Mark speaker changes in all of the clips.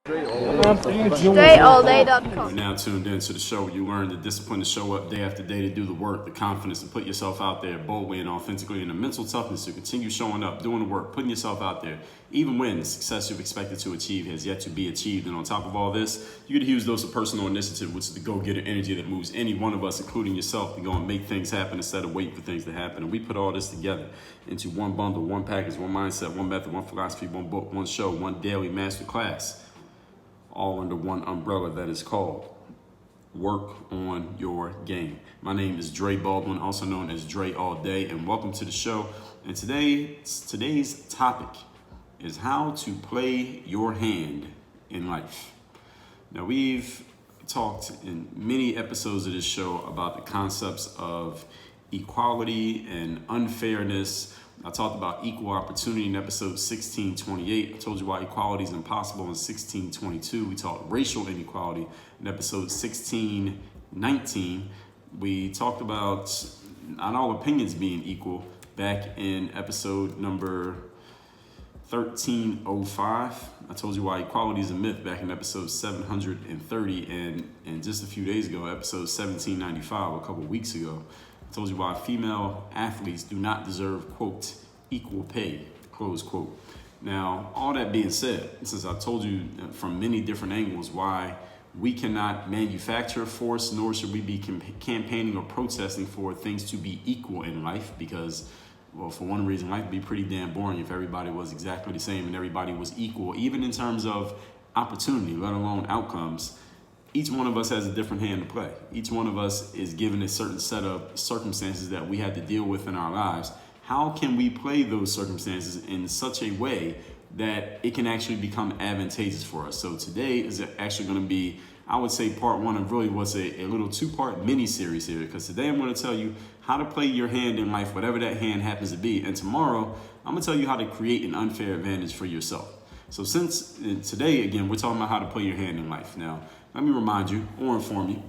Speaker 1: DreAllDay.com.
Speaker 2: You're now tuned in to the show where you learn the discipline to show up day after day, to do the work, the confidence to put yourself out there boldly and authentically, and the mental toughness to continue showing up, doing the work, putting yourself out there, even when the success you've expected to achieve has yet to be achieved. And on top of all this, you get a huge dose of personal initiative, which is the go-getter energy that moves any one of us, including yourself, to go and make things happen instead of waiting for things to happen. And we put all this together into one bundle, one package, one mindset, one method, one philosophy, one book, one show, one daily master class, all under one umbrella that is called Work on Your Game. My name is Dre Baldwin, also known as Dre All Day, and welcome to the show. And today's topic is how to play your hand in life. Now, we've talked in many episodes of this show about the concepts of equality and unfairness. I talked about equal opportunity in episode 1628. I told you why equality is impossible in 1622. We talked racial inequality in episode 1619. We talked about not all opinions being equal back in episode number 1305. I told you why equality is a myth back in episode 730. And just a few days ago, episode 1795, a couple weeks ago, I told you why female athletes do not deserve, quote, equal pay, close quote. Now, all that being said, since I told you from many different angles why we cannot manufacture force, nor should we be campaigning or protesting for things to be equal in life, because, well, for one reason, life would be pretty damn boring if everybody was exactly the same and everybody was equal, even in terms of opportunity, let alone outcomes. Each one of us has a different hand to play. Each one of us is given a certain set of circumstances that we had to deal with in our lives. How can we play those circumstances in such a way that it can actually become advantageous for us? So today is actually going to be, I would say, part one of really what's a little two-part mini-series here, because today I'm going to tell you how to play your hand in life, whatever that hand happens to be. And tomorrow, I'm going to tell you how to create an unfair advantage for yourself. So since today, again, we're talking about how to play your hand in life. Now, let me remind you or inform you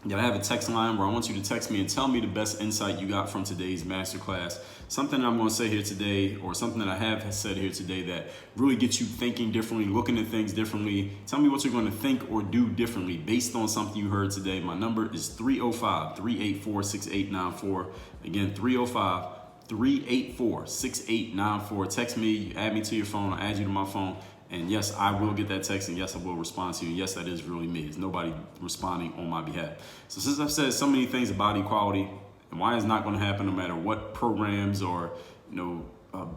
Speaker 2: that I have a text line where I want you to text me and tell me the best insight you got from today's masterclass. Something I'm going to say here today, or something that I have said here today that really gets you thinking differently, looking at things differently. Tell me what you're going to think or do differently based on something you heard today. My number is 305-384-6894. Again, 305-384-6894. Text me, add me to your phone, I'll add you to my phone. And yes, I will get that text, and yes, I will respond to you. Yes, that is really me. It's nobody responding on my behalf. So since I've said so many things about equality and why it's not going to happen no matter what programs or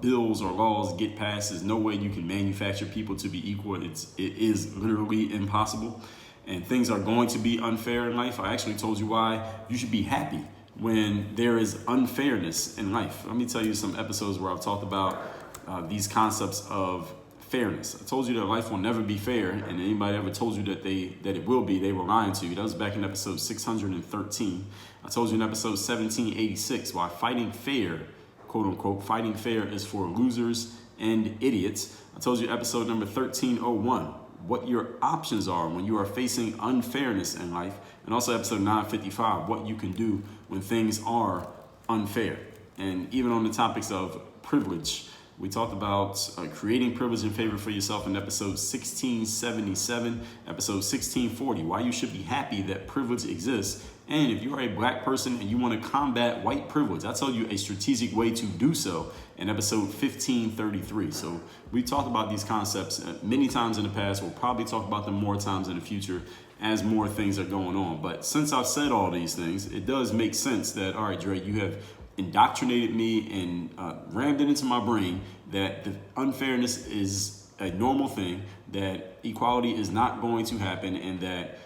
Speaker 2: bills or laws get passed, there's no way you can manufacture people to be equal. It is literally impossible. And things are going to be unfair in life. I actually told you why you should be happy when there is unfairness in life. Let me tell you some episodes where I've talked about these concepts of fairness. I told you that life will never be fair, and anybody ever told you that it will be, they were lying to you. That was back in episode 613. I told you in episode 1786 why fighting fair, quote unquote, fighting fair is for losers and idiots. I told you episode number 1301 what your options are when you are facing unfairness in life, and also episode 955 what you can do when things are unfair. And even on the topics of privilege, we talked about creating privilege and favor for yourself in episode 1677, episode 1640, why you should be happy that privilege exists. And if you are a black person and you want to combat white privilege, I told you a strategic way to do so in episode 1533. So we talked about these concepts many times in the past. We'll probably talk about them more times in the future as more things are going on. But since I've said all these things, it does make sense that, all right, Dre, you have indoctrinated me and rammed it into my brain that the unfairness is a normal thing, that equality is not going to happen, and that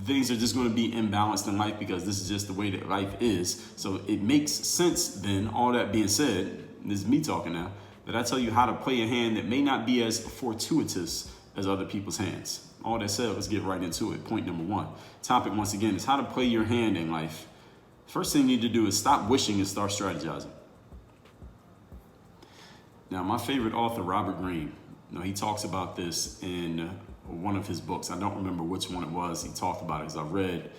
Speaker 2: things are just going to be imbalanced in life because this is just the way that life is. So it makes sense then, all that being said, this is me talking now, that I tell you how to play a hand that may not be as fortuitous as other people's hands. All that said, let's get right into it. Point number one. Topic, once again, is how to play your hand in life. First thing you need to do is stop wishing and start strategizing. Now, my favorite author, Robert Greene, he talks about this in one of his books. I don't remember which one it was. He talked about it because I've read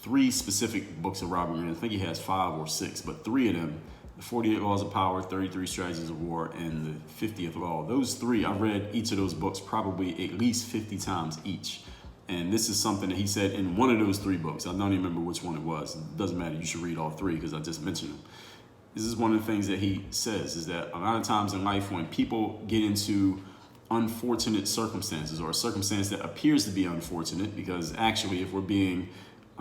Speaker 2: 3 specific books of Robert Greene. I think he has 5 or 6, but 3 of them the 48 Laws of Power, 33 Strategies of War, and the 50th Law. Those three, I've read each of those books probably at least 50 times each. And this is something that he said in one of those three books. I don't even remember which one it was. It doesn't matter. You should read all three because I just mentioned them. This is one of the things that he says, is that a lot of times in life when people get into unfortunate circumstances, or a circumstance that appears to be unfortunate, because actually if we're being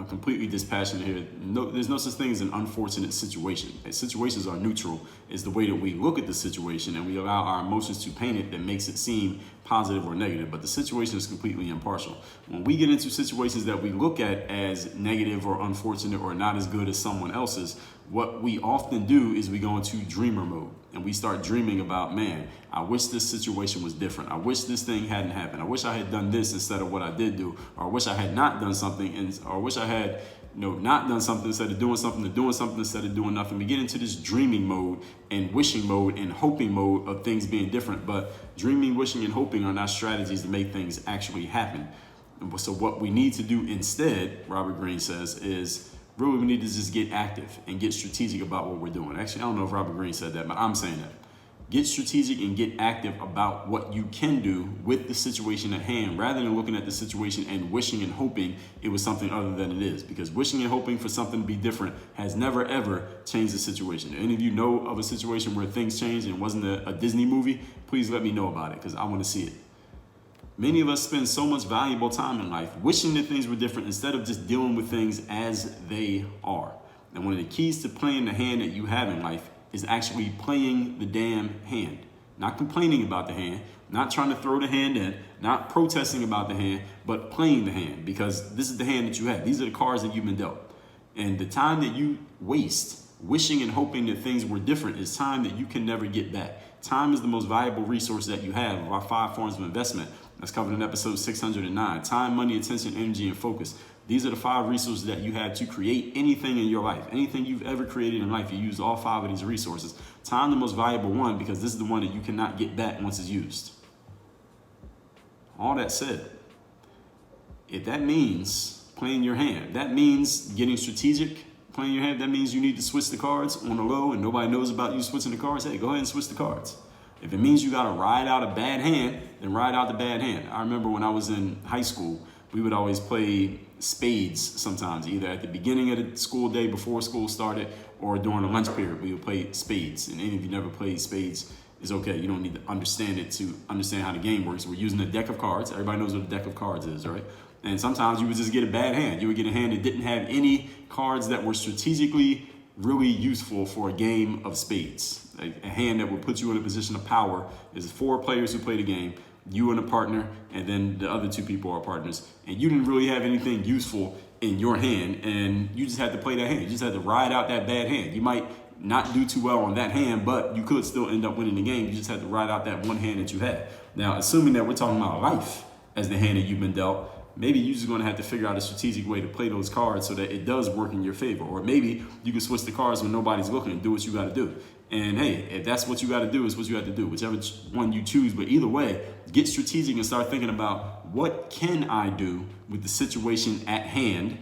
Speaker 2: completely dispassionate here, there's no such thing as an unfortunate situation. Situations are neutral. It's the way that we look at the situation and we allow our emotions to paint it that makes it seem positive or negative, but the situation is completely impartial. When we get into situations that we look at as negative or unfortunate or not as good as someone else's, what we often do is we go into dreamer mode and we start dreaming about, man, I wish this situation was different. I wish this thing hadn't happened. I wish I had done this instead of what I did do, or I wish I had not done something, or I wish I had not done something instead of doing something, or doing something instead of doing nothing. We get into this dreaming mode and wishing mode and hoping mode of things being different, but dreaming, wishing, and hoping are not strategies to make things actually happen. So what we need to do instead, Robert Greene says, is really we need to just get active and get strategic about what we're doing. Actually, I don't know if Robert Greene said that, but I'm saying that. Get strategic and get active about what you can do with the situation at hand, rather than looking at the situation and wishing and hoping it was something other than it is. Because wishing and hoping for something to be different has never, ever changed the situation. If any of you know of a situation where things changed and it wasn't a Disney movie, please let me know about it, because I want to see it. Many of us spend so much valuable time in life wishing that things were different instead of just dealing with things as they are. And one of the keys to playing the hand that you have in life is actually playing the damn hand. Not complaining about the hand, not trying to throw the hand in, not protesting about the hand, but playing the hand, because this is the hand that you have. These are the cards that you've been dealt. And the time that you waste wishing and hoping that things were different is time that you can never get back. Time is the most valuable resource that you have of our 5 forms of investment. That's covered in episode 609. Time, money, attention, energy, and focus. These are the 5 resources that you have to create anything in your life. Anything you've ever created in life, you use all 5 of these resources. Time, the most valuable one, because this is the one that you cannot get back once it's used. All that said, if that means playing your hand, that means getting strategic, playing your hand, that means you need to switch the cards on the low and nobody knows about you switching the cards, hey, go ahead and switch the cards. If it means you got to ride out a bad hand, then ride out the bad hand. I remember when I was in high school, we would always play spades sometimes, either at the beginning of the school day before school started or during the lunch period. We would play spades. And any of you never played spades, it's okay. You don't need to understand it to understand how the game works. We're using a deck of cards. Everybody knows what a deck of cards is, right? And sometimes you would just get a bad hand. You would get a hand that didn't have any cards that were strategically really useful for a game of spades. A hand that would put you in a position of power. There's 4 players who play the game, you and a partner, and then the other 2 people are partners. And you didn't really have anything useful in your hand, and you just had to play that hand. You just had to ride out that bad hand. You might not do too well on that hand, but you could still end up winning the game. You just had to ride out that one hand that you had. Now, assuming that we're talking about life as the hand that you've been dealt, maybe you're just going to have to figure out a strategic way to play those cards so that it does work in your favor. Or maybe you can switch the cards when nobody's looking and do what you got to do. And hey, if that's what you got to do, is what you have to do, whichever one you choose. But either way, get strategic and start thinking about, what can I do with the situation at hand?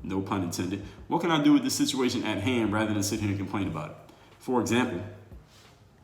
Speaker 2: No pun intended. What can I do with the situation at hand rather than sit here and complain about it? For example,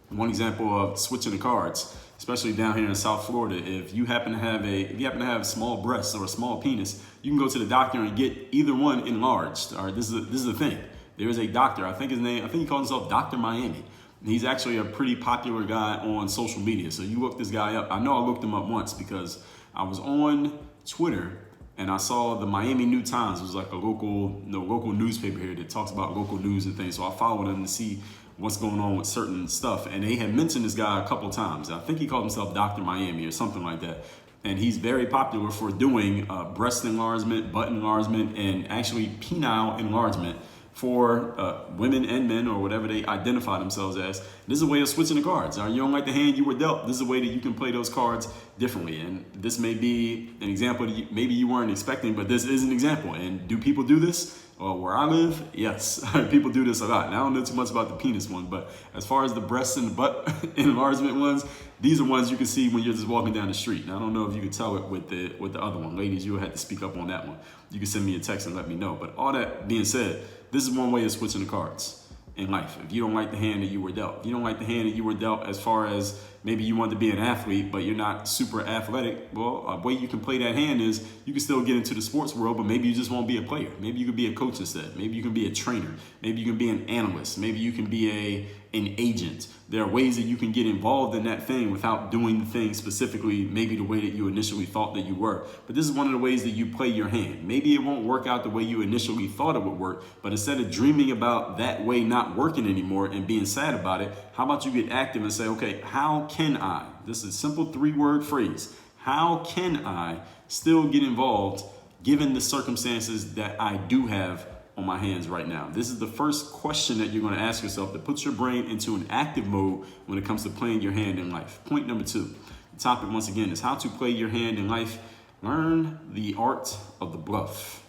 Speaker 2: one example of switching the cards, especially down here in South Florida, if you happen to have small breasts or a small penis, you can go to the doctor and get either one enlarged. All right, this is a thing. There is a doctor, I think he calls himself Dr. Miami. He's actually a pretty popular guy on social media. So you look this guy up. I know I looked him up once because I was on Twitter and I saw the Miami New Times. It was like a local newspaper here that talks about local news and things. So I followed them to see what's going on with certain stuff. And they had mentioned this guy a couple times. I think he called himself Dr. Miami or something like that. And he's very popular for doing breast enlargement, butt enlargement, and actually penile enlargement for women and men, or whatever they identify themselves as. This is a way of switching the cards. You don't like the hand you were dealt. This is a way that you can play those cards differently. And this may be an example that maybe you weren't expecting, but this is an example. And do people do this? Well, where I live, yes, people do this a lot. And I don't know too much about the penis one, but as far as the breast and the butt enlargement ones, these are ones you can see when you're just walking down the street. Now, I don't know if you can tell it with the other one. Ladies, you'll have to speak up on that one. You can send me a text and let me know. But all that being said, this is one way of switching the cards. in life. If you don't like the hand that you were dealt, if you don't like the hand that you were dealt as far as maybe you want to be an athlete, but you're not super athletic, well, a way you can play that hand is you can still get into the sports world, but maybe you just won't be a player. Maybe you could be a coach instead. Maybe you can be a trainer. Maybe you can be an analyst. Maybe you can be an agent. There are ways that you can get involved in that thing without doing the thing specifically, maybe the way that you initially thought that you were. But this is one of the ways that you play your hand. Maybe it won't work out the way you initially thought it would work, but instead of dreaming about that way not working anymore and being sad about it, how about you get active and say, okay, how can I? This is a simple 3-word phrase. How can I still get involved given the circumstances that I do have on my hands right now? This is the first question that you're going to ask yourself that puts your brain into an active mode when it comes to playing your hand in life. Point number 2. The topic, once again, is how to play your hand in life. Learn the art of the bluff.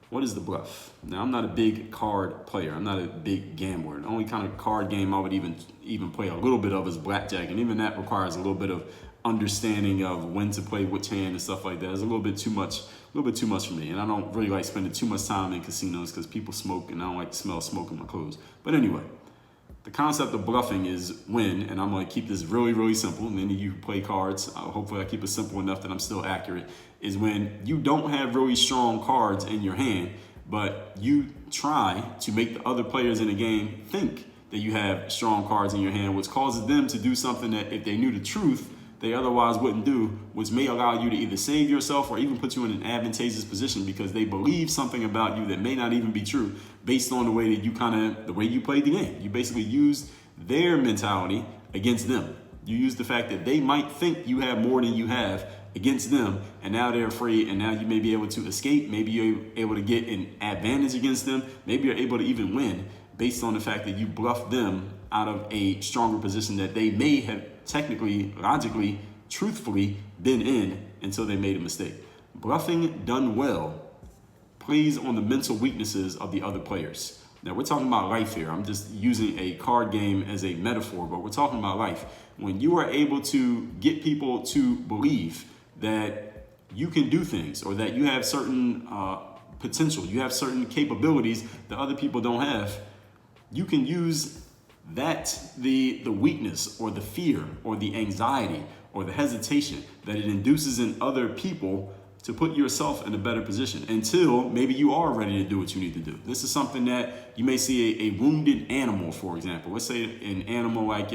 Speaker 2: What is the bluff? Now, I'm not a big card player. I'm not a big gambler. The only kind of card game I would even play a little bit of is blackjack, and even that requires a little bit of understanding of when to play which hand and stuff like that. It's a little bit too much for me, and I don't really like spending too much time in casinos because people smoke, and I don't like the smell of smoke in my clothes. But anyway, the concept of bluffing is when, and I'm going to keep this really, really simple, and then you play cards. Hopefully I keep it simple enough that I'm still accurate, is when you don't have really strong cards in your hand, but you try to make the other players in the game think that you have strong cards in your hand, which causes them to do something that if they knew the truth, they otherwise wouldn't do, which may allow you to either save yourself or even put you in an advantageous position because they believe something about you that may not even be true based on the way that the way you played the game. You basically used their mentality against them. You used the fact that they might think you have more than you have against them, and now they're afraid, and now you may be able to escape. Maybe you're able to get an advantage against them. Maybe you're able to even win based on the fact that you bluffed them out of a stronger position that they may have technically, logically, truthfully been in until they made a mistake. Bluffing done well plays on the mental weaknesses of the other players. Now, we're talking about life here. I'm just using a card game as a metaphor, but we're talking about life. When you are able to get people to believe that you can do things or that you have certain potential, you have certain capabilities that other people don't have, you can use that, the weakness or the fear or the anxiety or the hesitation that it induces in other people to put yourself in a better position until maybe you are ready to do what you need to do. This is something that you may see a wounded animal, for example. Let's say an animal like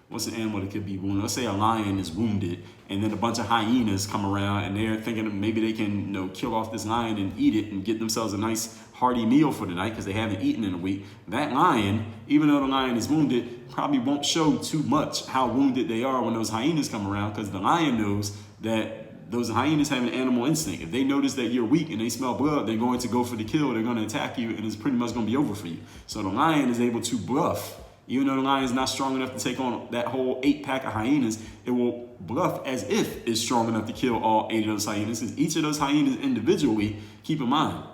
Speaker 2: what's an animal that could be wounded? Let's say a lion is wounded, and then a bunch of hyenas come around, and they're thinking maybe they can, kill off this lion and eat it and get themselves a nice hearty meal for the night because they haven't eaten in a week. That lion, even though the lion is wounded, probably won't show too much how wounded they are when those hyenas come around because the lion knows that those hyenas have an animal instinct. If they notice that you're weak and they smell blood, they're going to go for the kill. They're going to attack you, and it's pretty much going to be over for you. So the lion is able to bluff. Even though the lion is not strong enough to take on that whole 8-pack of hyenas, it will bluff as if it's strong enough to kill all 8 of those hyenas. Because each of those hyenas individually, keep in mind,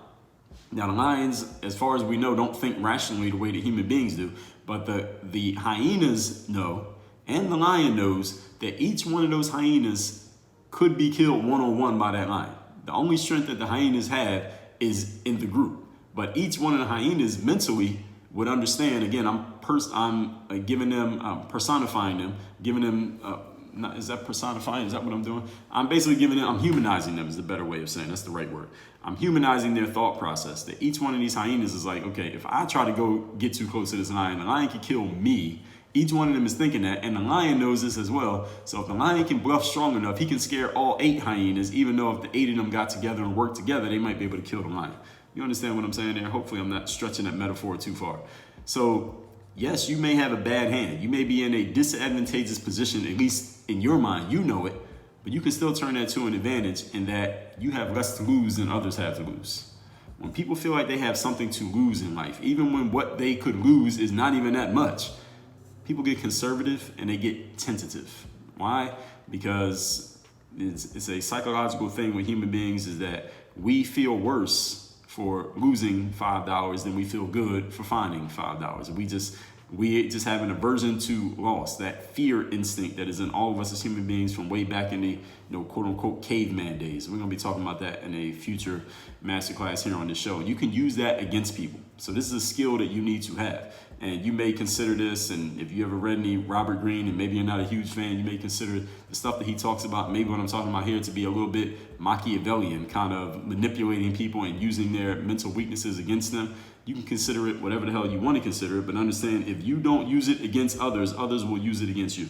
Speaker 2: now the lions, as far as we know, don't think rationally the way that human beings do. But the hyenas know, and the lion knows, that each one of those hyenas could be killed one-on-one by that lion. The only strength that the hyenas have is in the group. But each one of the hyenas mentally would understand. Again, I'm giving them, personifying them, giving them, is that personifying? Is that what I'm doing? I'm basically I'm humanizing them is the better way of saying, that's the right word. I'm humanizing their thought process, that each one of these hyenas is like, okay, if I try to go get too close to this lion, the lion can kill me. Each one of them is thinking that, and the lion knows this as well. So if the lion can bluff strong enough, he can scare all 8 hyenas, even though if the 8 of them got together and worked together, they might be able to kill the lion. You understand what I'm saying there? Hopefully I'm not stretching that metaphor too far. So yes, you may have a bad hand. You may be in a disadvantageous position, at least in your mind, you know it, but you can still turn that to an advantage in that you have less to lose than others have to lose. When people feel like they have something to lose in life, even when what they could lose is not even that much, people get conservative and they get tentative. Why? Because it's a psychological thing with human beings is that we feel worse for losing $5 than we feel good for finding $5. We just We just have an aversion to loss, that fear instinct that is in all of us as human beings from way back in the, quote unquote, caveman days. We're going to be talking about that in a future masterclass here on this show. You can use that against people. So this is a skill that you need to have. And you may consider this, and if you ever read any Robert Greene, and maybe you're not a huge fan, you may consider the stuff that he talks about, maybe what I'm talking about here, to be a little bit Machiavellian, kind of manipulating people and using their mental weaknesses against them. You can consider it whatever the hell you want to consider it, but understand if you don't use it against others, others will use it against you.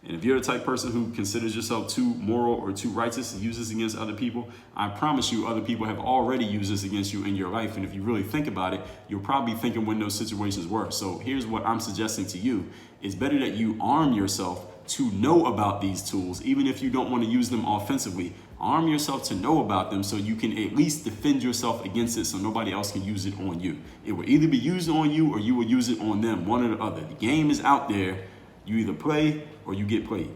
Speaker 2: And if you're the type of person who considers yourself too moral or too righteous to use this against other people, I promise you other people have already used this against you in your life. And if you really think about it, you're probably thinking when those situations were. So here's what I'm suggesting to you. It's better that you arm yourself to know about these tools, even if you don't want to use them offensively. Arm yourself to know about them so you can at least defend yourself against it so nobody else can use it on you. It will either be used on you or you will use it on them, one or the other. The game is out there. You either play or you get played.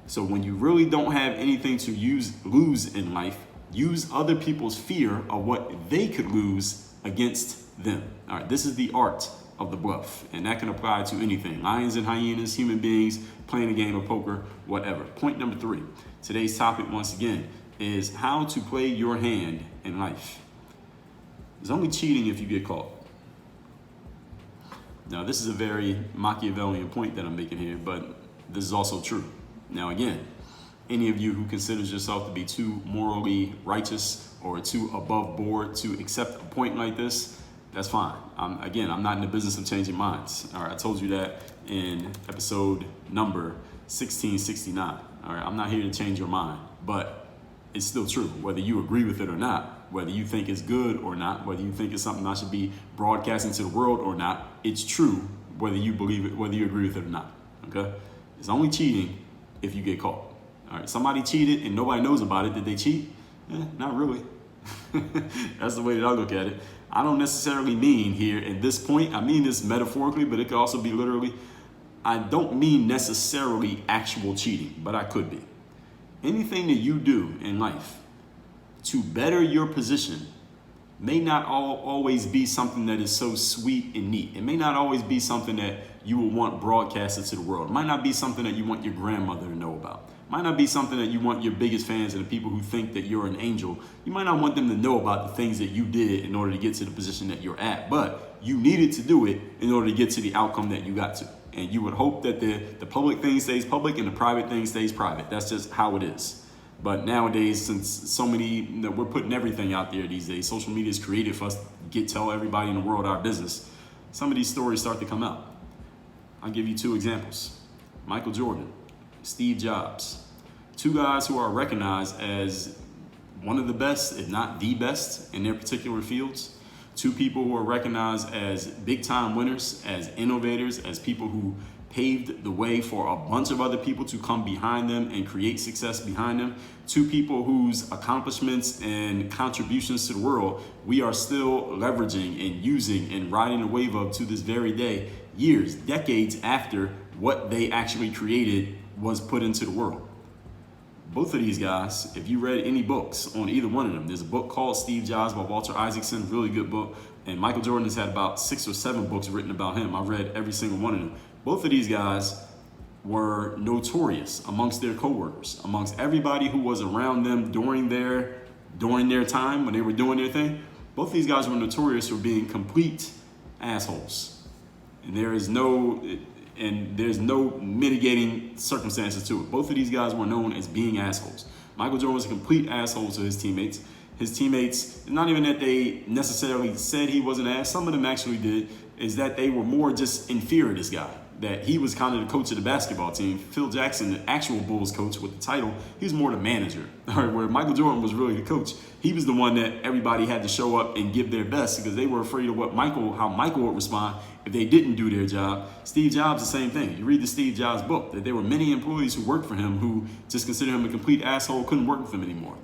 Speaker 2: So when you really don't have anything to lose in life, use other people's fear of what they could lose against them. All right, this is the art of the bluff, and that can apply to anything. Lions and hyenas, human beings, playing a game of poker, whatever. Point number 3. Today's topic, once again, is how to play your hand in life. It's only cheating if you get caught. Now, this is a very Machiavellian point that I'm making here, but this is also true. Now, again, any of you who considers yourself to be too morally righteous or too above board to accept a point like this, that's fine. I'm not in the business of changing minds. All right, I told you that in episode number 1669. All right, I'm not here to change your mind, but it's still true, whether you agree with it or not. Whether you think it's good or not, whether you think it's something I should be broadcasting to the world or not, it's true whether you believe it, whether you agree with it or not, okay? It's only cheating if you get caught. All right, somebody cheated and nobody knows about it. Did they cheat? Not really. That's the way that I look at it. I don't necessarily mean here at this point, I mean this metaphorically, but it could also be literally. I don't mean necessarily actual cheating, but I could be. Anything that you do in life to better your position may not always be something that is so sweet and neat. It may not always be something that you will want broadcasted to the world. It might not be something that you want your grandmother to know about. It might not be something that you want your biggest fans and the people who think that you're an angel. You might not want them to know about the things that you did in order to get to the position that you're at, but you needed to do it in order to get to the outcome that you got to. And you would hope that the public thing stays public and the private thing stays private. That's just how it is. But nowadays, since so many, we're putting everything out there these days, social media is created for us to tell everybody in the world our business. Some of these stories start to come out. I'll give you 2 examples. Michael Jordan, Steve Jobs, 2 guys who are recognized as one of the best, if not the best, in their particular fields. 2 people who are recognized as big-time winners, as innovators, as people who paved the way for a bunch of other people to come behind them and create success behind them. 2 people whose accomplishments and contributions to the world we are still leveraging and using and riding the wave of to this very day, years, decades after what they actually created was put into the world. Both of these guys, if you read any books on either one of them, there's a book called Steve Jobs by Walter Isaacson, really good book. And Michael Jordan has had about 6 or 7 books written about him. I've read every single one of them. Both of these guys were notorious amongst their coworkers, amongst everybody who was around them during their time when they were doing their thing. Both of these guys were notorious for being complete assholes. And there's no mitigating circumstances to it. Both of these guys were known as being assholes. Michael Jordan was a complete asshole to his teammates. His teammates, not even that they necessarily said he was an ass, some of them actually did, is that they were more just inferior to this guy. That he was kind of the coach of the basketball team. Phil Jackson, the actual Bulls coach with the title, he was more the manager. All right, where Michael Jordan was really the coach. He was the one that everybody had to show up and give their best because they were afraid of how Michael would respond if they didn't do their job. Steve Jobs, the same thing. You read the Steve Jobs book, that there were many employees who worked for him who just considered him a complete asshole, couldn't work with him anymore.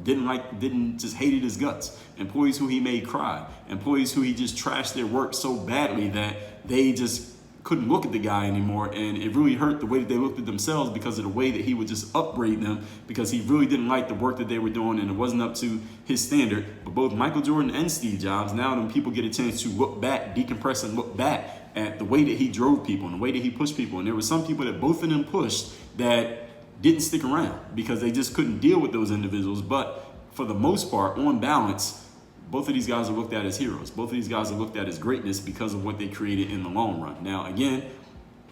Speaker 2: Just hated his guts. Employees who he made cry. Employees who he just trashed their work so badly that they just couldn't look at the guy anymore, and it really hurt the way that they looked at themselves because of the way that he would just upbraid them because he really didn't like the work that they were doing and it wasn't up to his standard. But both Michael Jordan and Steve Jobs, now when people get a chance to look back, decompress and look back, at the way that he drove people and the way that he pushed people. And there were some people that both of them pushed that didn't stick around because they just couldn't deal with those individuals. But for the most part, on balance, both of these guys are looked at as heroes. Both of these guys are looked at as greatness because of what they created in the long run. Now, again,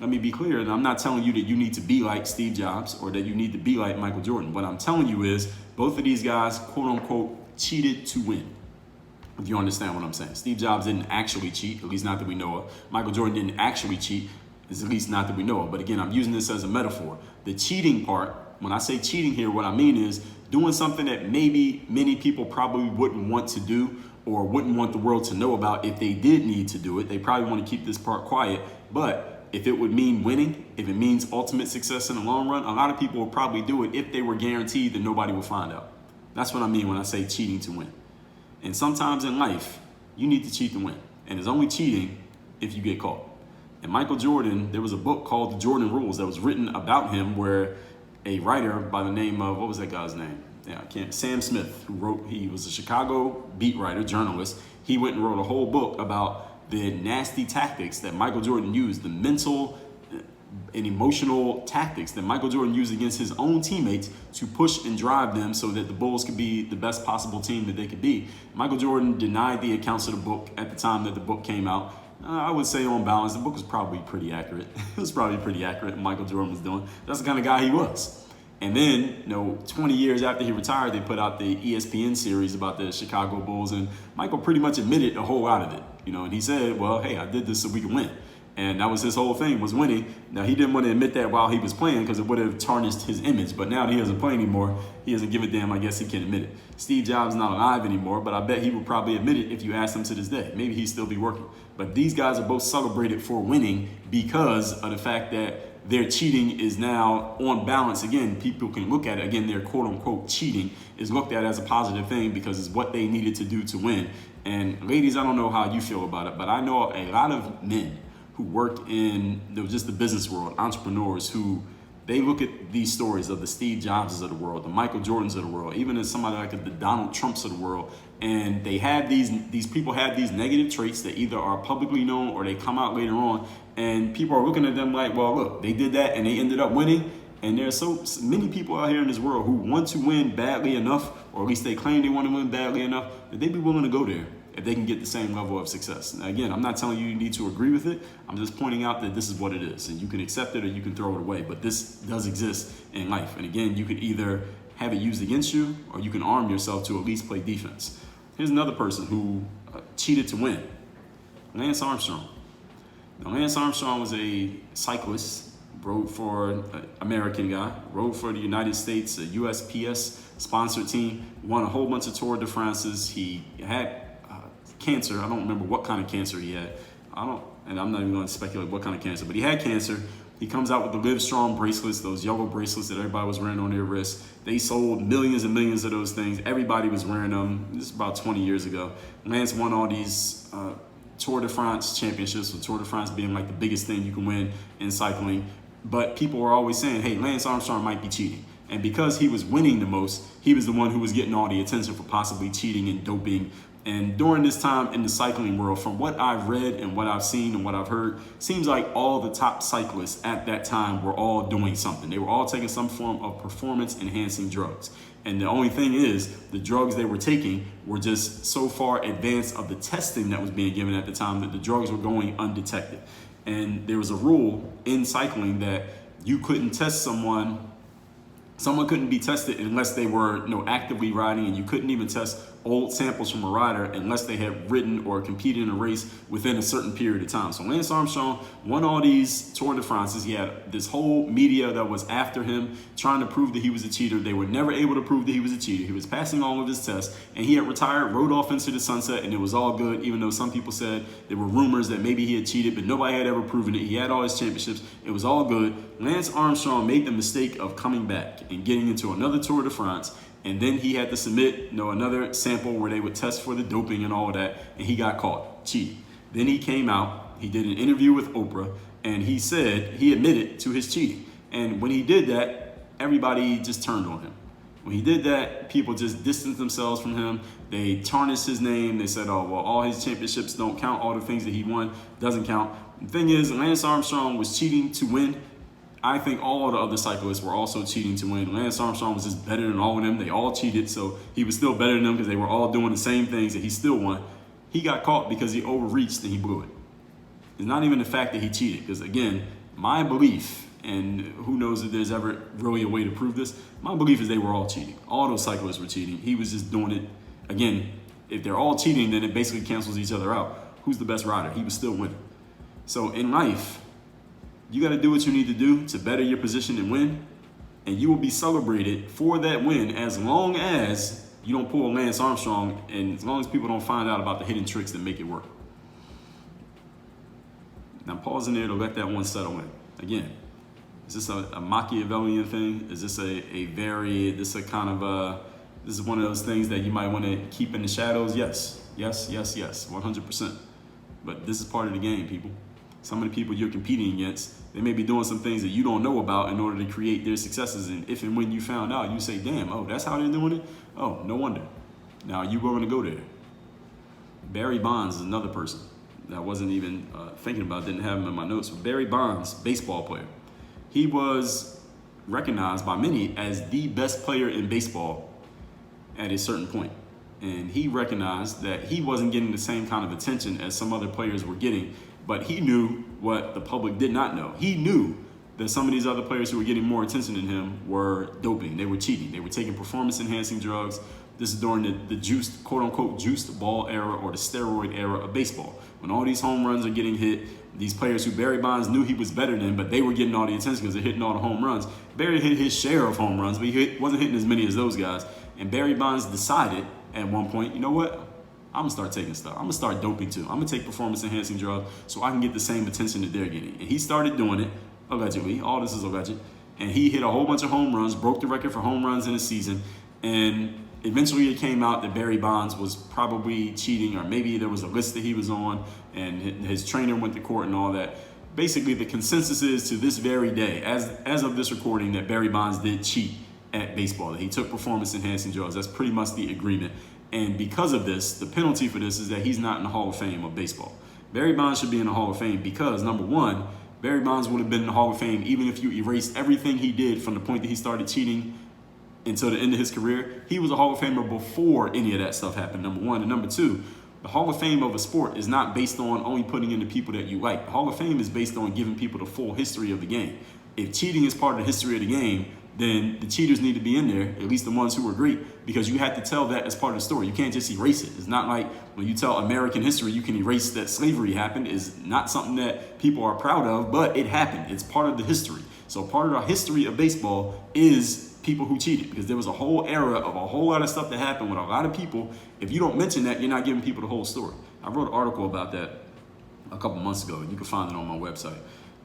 Speaker 2: let me be clear, and I'm not telling you that you need to be like Steve Jobs or that you need to be like Michael Jordan. What I'm telling you is both of these guys, quote unquote, cheated to win. If you understand what I'm saying. Steve Jobs didn't actually cheat, at least not that we know of. Michael Jordan didn't actually cheat, at least not that we know of. But again, I'm using this as a metaphor. The cheating part, when I say cheating here, what I mean is doing something that maybe many people probably wouldn't want to do or wouldn't want the world to know about if they did need to do it. They probably want to keep this part quiet. But if it would mean winning, if it means ultimate success in the long run, a lot of people would probably do it if they were guaranteed that nobody will find out. That's what I mean when I say cheating to win. And sometimes in life, you need to cheat to win. And it's only cheating if you get caught. And Michael Jordan, there was a book called The Jordan Rules that was written about him where a writer by the name of, what was that guy's name? Sam Smith, he was a Chicago beat writer, journalist. He went and wrote a whole book about the nasty tactics that Michael Jordan used, the mental and emotional tactics that Michael Jordan used against his own teammates to push and drive them so that the Bulls could be the best possible team that they could be. Michael Jordan denied the accounts of the book at the time that the book came out. I would say on balance, the book was probably pretty accurate. It was probably pretty accurate what Michael Jordan was doing. That's the kind of guy he was. And then, 20 years after he retired, they put out the ESPN series about the Chicago Bulls, and Michael pretty much admitted a whole lot of it. And he said, well, hey, I did this so we can win. And that was his whole thing, was winning. Now, he didn't want to admit that while he was playing because it would have tarnished his image. But now that he doesn't play anymore, he doesn't give a damn. I guess he can admit it. Steve Jobs is not alive anymore, but I bet he would probably admit it if you asked him to this day. Maybe he'd still be working. But these guys are both celebrated for winning because of the fact that their cheating is now on balance. Again, people can look at it. Again, their quote-unquote cheating is looked at as a positive thing because it's what they needed to do to win. And ladies, I don't know how you feel about it, but I know a lot of men who work in just the business world, entrepreneurs who they look at these stories of the Steve Jobs of the world, the Michael Jordans of the world, even as somebody like the Donald Trumps of the world, and they have these people have these negative traits that either are publicly known or they come out later on, and people are looking at them like, well, look, they did that and they ended up winning. And there's so many people out here in this world who want to win badly enough, or at least they claim they want to win badly enough, that they'd be willing to go there if they can get the same level of success. Now, again, I'm not telling you need to agree with it. I'm just pointing out that this is what it is. And you can accept it or you can throw it away. But this does exist in life. And again, you could either have it used against you or you can arm yourself to at least play defense. Here's another person who cheated to win. Lance Armstrong. Now, Lance Armstrong was a cyclist, rode for an American guy, rode for the United States, a USPS sponsored team, won a whole bunch of Tour de France's. He had cancer. I don't remember what kind of cancer he had. And I'm not even going to speculate what kind of cancer, but he had cancer. He comes out with the Live Strong bracelets, those yellow bracelets that everybody was wearing on their wrists. They sold millions and millions of those things. Everybody was wearing them. This is about 20 years ago. Lance won all these Tour de France championships, with Tour de France being like the biggest thing you can win in cycling. But people were always saying, hey, Lance Armstrong might be cheating. And because he was winning the most, he was the one who was getting all the attention for possibly cheating and doping. And during this time in the cycling world, from what I've read and what I've seen and what I've heard, seems like all the top cyclists at that time were all doing something. They were all taking some form of performance-enhancing drugs. And the only thing is, the drugs they were taking were just so far advanced of the testing that was being given at the time that the drugs were going undetected. And there was a rule in cycling that you couldn't test someone couldn't be tested unless they were actively riding, and you couldn't even test old samples from a rider unless they had ridden or competed in a race within a certain period of time. So Lance Armstrong won all these Tour de France's. He had this whole media that was after him, trying to prove that he was a cheater. They were never able to prove that he was a cheater. He was passing all of his tests, and he had retired, rode off into the sunset, and it was all good, even though some people said there were rumors that maybe he had cheated, but nobody had ever proven it. He had all his championships. It was all good. Lance Armstrong made the mistake of coming back and getting into another Tour de France. And then he had to submit, another sample where they would test for the doping and all of that, and he got caught cheating. Then he came out, he did an interview with Oprah, and he said he admitted to his cheating. And when he did that, everybody just turned on him. When he did that, people just distanced themselves from him. They tarnished his name. They said, oh, well, all his championships don't count. All the things that he won doesn't count. The thing is, Lance Armstrong was cheating to win. I think all the other cyclists were also cheating to win. Lance Armstrong was just better than all of them. They all cheated, so he was still better than them because they were all doing the same things that he still won. He got caught because he overreached and he blew it. It's not even the fact that he cheated, because again, my belief, and who knows if there's ever really a way to prove this, my belief is they were all cheating. All those cyclists were cheating. He was just doing it. Again, if they're all cheating, then it basically cancels each other out. Who's the best rider? He was still winning. So in life, you got to do what you need to do to better your position and win, and you will be celebrated for that win as long as you don't pull a Lance Armstrong, and as long as people don't find out about the hidden tricks that make it work. Now pause in there to let that one settle in. Again, is this a Machiavellian thing? Is this this is one of those things that you might want to keep in the shadows? Yes, 100%. But this is part of the game, people. Some of the people you're competing against, they may be doing some things that you don't know about in order to create their successes. And if and when you found out, you say, damn, oh, that's how they're doing it? Oh, no wonder. Now, you going to go there. Barry Bonds is another person that I wasn't even thinking about, didn't have him in my notes. But Barry Bonds, baseball player. He was recognized by many as the best player in baseball at a certain point. And he recognized that he wasn't getting the same kind of attention as some other players were getting, but he knew what the public did not know. He knew that some of these other players who were getting more attention than him were doping. They were cheating. They were taking performance-enhancing drugs. This is during the juiced, quote-unquote, juiced ball era, or the steroid era of baseball. When all these home runs are getting hit, these players who Barry Bonds knew he was better than, but they were getting all the attention because they're hitting all the home runs. Barry hit his share of home runs, but he wasn't hitting as many as those guys. And Barry Bonds decided at one point, you know what? I'm gonna start taking stuff. I'm gonna start doping too. I'm gonna take performance-enhancing drugs so I can get the same attention that they're getting. And he started doing it, allegedly. All this is alleged. And he hit a whole bunch of home runs, broke the record for home runs in a season. And eventually it came out that Barry Bonds was probably cheating, or maybe there was a list that he was on and his trainer went to court and all that. Basically, the consensus is to this very day, as of this recording, that Barry Bonds did cheat at baseball, that he took performance-enhancing drugs. That's pretty much the agreement. And because of this, the penalty for this is that he's not in the Hall of Fame of baseball. Barry Bonds should be in the Hall of Fame because, number one, Barry Bonds would have been in the Hall of Fame even if you erased everything he did from the point that he started cheating until the end of his career. He was a Hall of Famer before any of that stuff happened, number one. And number two, the Hall of Fame of a sport is not based on only putting in the people that you like. The Hall of Fame is based on giving people the full history of the game. If cheating is part of the history of the game, then the cheaters need to be in there, at least the ones who were great, because you have to tell that as part of the story. You can't just erase it. It's not like when you tell American history, you can erase that slavery happened. It's not something that people are proud of, but it happened. It's part of the history. So part of the history of baseball is people who cheated, because there was a whole era of a whole lot of stuff that happened with a lot of people. If you don't mention that, you're not giving people the whole story. I wrote an article about that a couple months ago. You can find it on my website.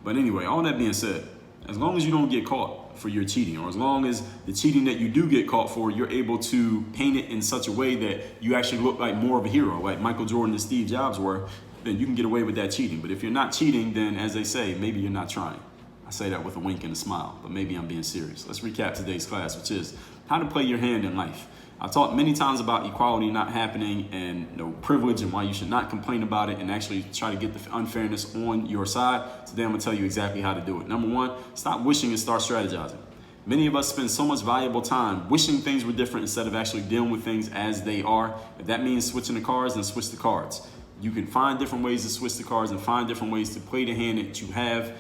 Speaker 2: But anyway, all that being said, as long as you don't get caught for your cheating, or as long as the cheating that you do get caught for, you're able to paint it in such a way that you actually look like more of a hero, like Michael Jordan and Steve Jobs were, then you can get away with that cheating. But if you're not cheating, then as they say, maybe you're not trying. I say that with a wink and a smile, but maybe I'm being serious. Let's recap today's class, which is how to play your hand in life. I've talked many times about equality not happening and privilege and why you should not complain about it and actually try to get the unfairness on your side. Today I'm going to tell you exactly how to do it. Number one, stop wishing and start strategizing. Many of us spend so much valuable time wishing things were different instead of actually dealing with things as they are. If that means switching the cards, then switch the cards. You can find different ways to switch the cards and find different ways to play the hand that you have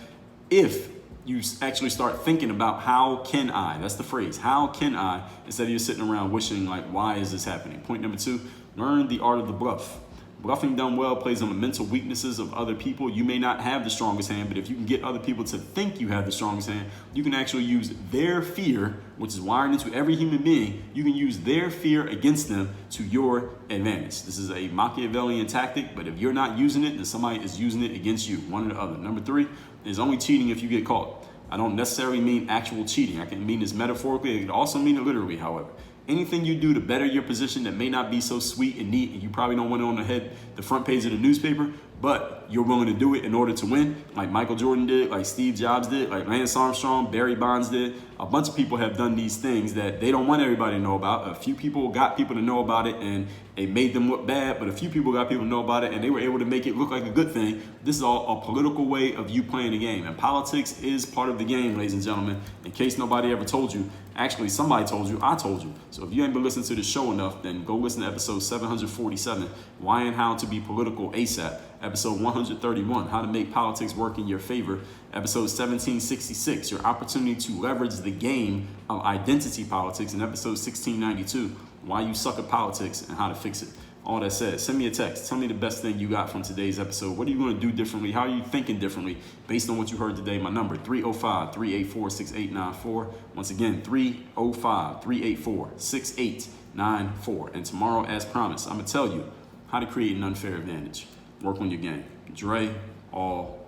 Speaker 2: if you actually start thinking about how can I, that's the phrase, how can I, instead of you sitting around wishing like, why is this happening? Point number two, learn the art of the bluff. Bluffing done well plays on the mental weaknesses of other people. You may not have the strongest hand, but if you can get other people to think you have the strongest hand, you can actually use their fear, which is wired into every human being. You can use their fear against them to your advantage. This is a Machiavellian tactic, but if you're not using it, then somebody is using it against you, one or the other. Number three is only cheating if you get caught. I don't necessarily mean actual cheating. I can mean this metaphorically. I can also mean it literally, however. Anything you do to better your position that may not be so sweet and neat, and you probably don't want it on the front page of the newspaper, but you're willing to do it in order to win, like Michael Jordan did, like Steve Jobs did, like Lance Armstrong, Barry Bonds did. a bunch of people have done these things that they don't want everybody to know about. A few people got people to know about it and it made them look bad, but a few people got people to know about it and they were able to make it look like a good thing. This is all a political way of you playing the game. And politics is part of the game, ladies and gentlemen. In case nobody ever told you, actually somebody told you, I told you. So if you ain't been listening to the show enough, then go listen to episode 747, Why and How to Be Political ASAP. Episode 131, How to Make Politics Work in Your Favor. Episode 1766, Your Opportunity to Leverage the Game of Identity Politics. And episode 1692, Why You Suck at Politics and How to Fix It. All that said, send me a text. Tell me the best thing you got from today's episode. What are you going to do differently? How are you thinking differently based on what you heard today? My number, 305-384-6894. Once again, 305-384-6894. And tomorrow, as promised, I'm going to tell you how to create an unfair advantage. Work on your game. Dre, all